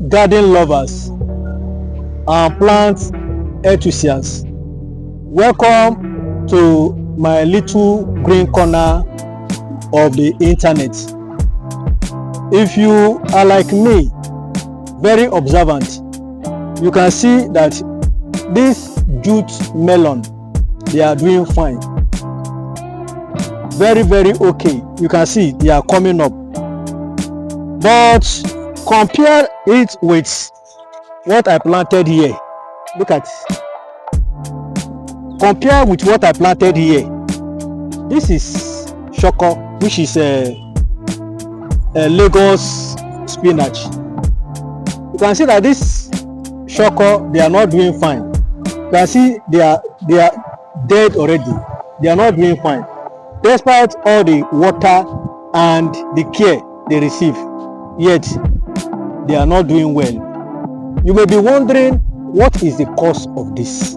garden lovers and plant enthusiasts, welcome to my little green corner of the internet. If you are like me, very observant, you can see that this jute melon, they are doing fine, very okay. You can see they are coming up, but compare it with what I planted here. Look at it. Compare with what I planted here. This is shoko, which is a Lagos spinach. You can see that this shoko, they are not doing fine. You can see they are dead already. They are not doing fine, despite all the water and the care they receive. Yet they are not doing well. You may be wondering, what is the cause of this?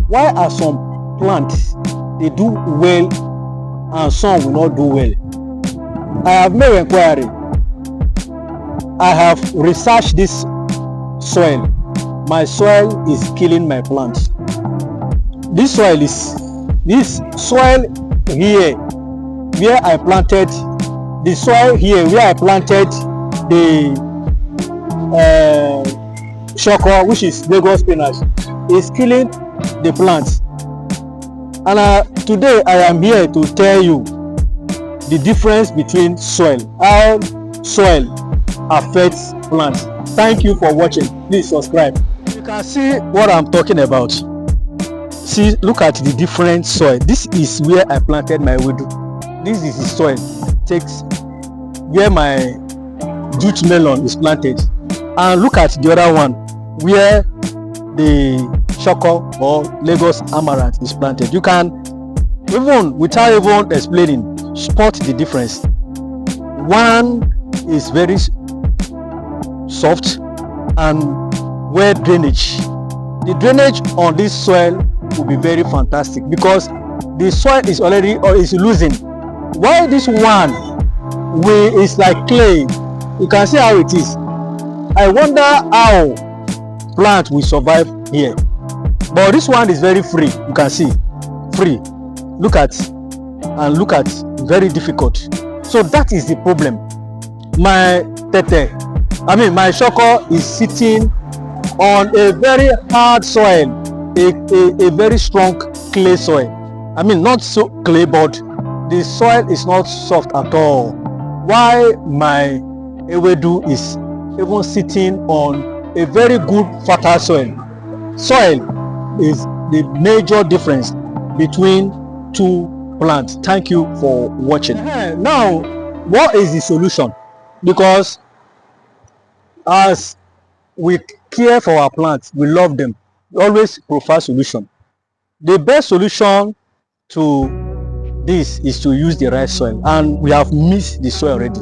Why are some plants they do well and some will not do well? I have made inquiry. I have researched this soil. My soil is killing my plants. This soil here where I planted the shoko, which is Lagos spinach, is killing the plants. And today I am here to tell you the difference between soil, how soil affects plants. Thank you for watching. Please subscribe. You can see what I'm talking about. See, look at the different soil. This is where I planted my wedu. This is the soil takes where my jute melon is planted, and look at the other one where the shoko or Lagos amaranth is planted. You can, even without even explaining, spot the difference. One is very soft and well drainage. The drainage on this soil will be very fantastic because the soil is already losing. While this one is like clay, you can see how it is. I wonder how plant will survive here. But this one is very free. You can see free. Look at very difficult. So that is the problem. My shoko is sitting on a very hard soil, a very strong clay soil. Not so clay, but the soil is not soft at all. Why my ewedu is even sitting on a very good fertile soil. Soil is the major difference between two plants. Thank you for watching. Now, what is the solution? Because as we care for our plants, we love them, we always prefer solution. The best solution to this is to use the right soil, and we have missed the soil already.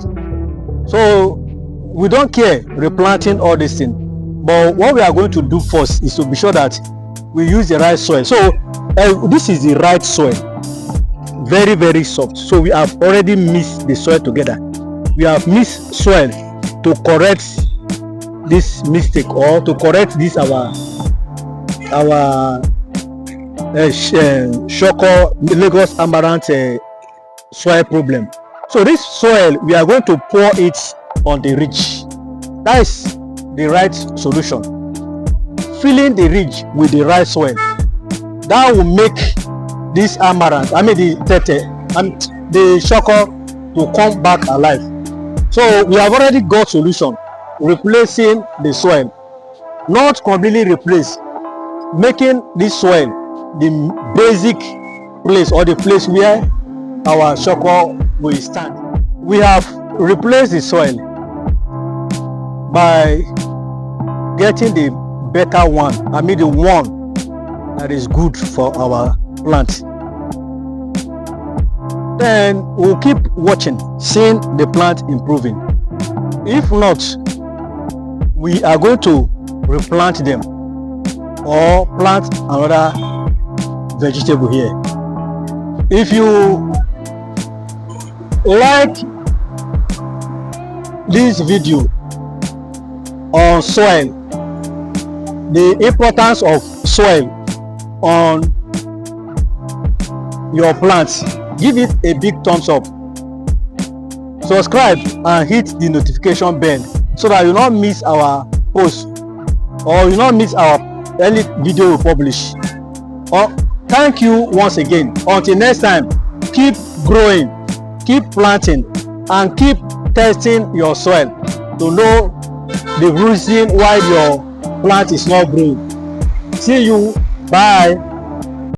So we don't care replanting all these things, but what we are going to do first is to be sure that we use the right soil. So this is the right soil, very soft. So we have already mixed the soil together. We have mixed soil to correct this mistake, or to correct this our shoko Lagos amaranth soil problem. So this soil, we are going to pour it on the ridge. That is the right solution. Filling the ridge with the right soil, that will make this amaranth, the shoko, to come back alive. So we have already got solution, replacing the soil, not completely replace, making this soil the basic place, or the place where our shoko will stand. We have replaced the soil by getting the better one, the one that is good for our plant. Then we'll keep watching, seeing the plant improving. If not, we are going to replant them or plant another vegetable here. If you like this video, on soil, the importance of soil on your plants, give it a big thumbs up. Subscribe and hit the notification bell so that you not miss our post or you not miss our early video we publish. Thank you once again. Until next time, keep growing, keep planting, and keep testing your soil to know the reason why your plant is not growing. See you. Bye.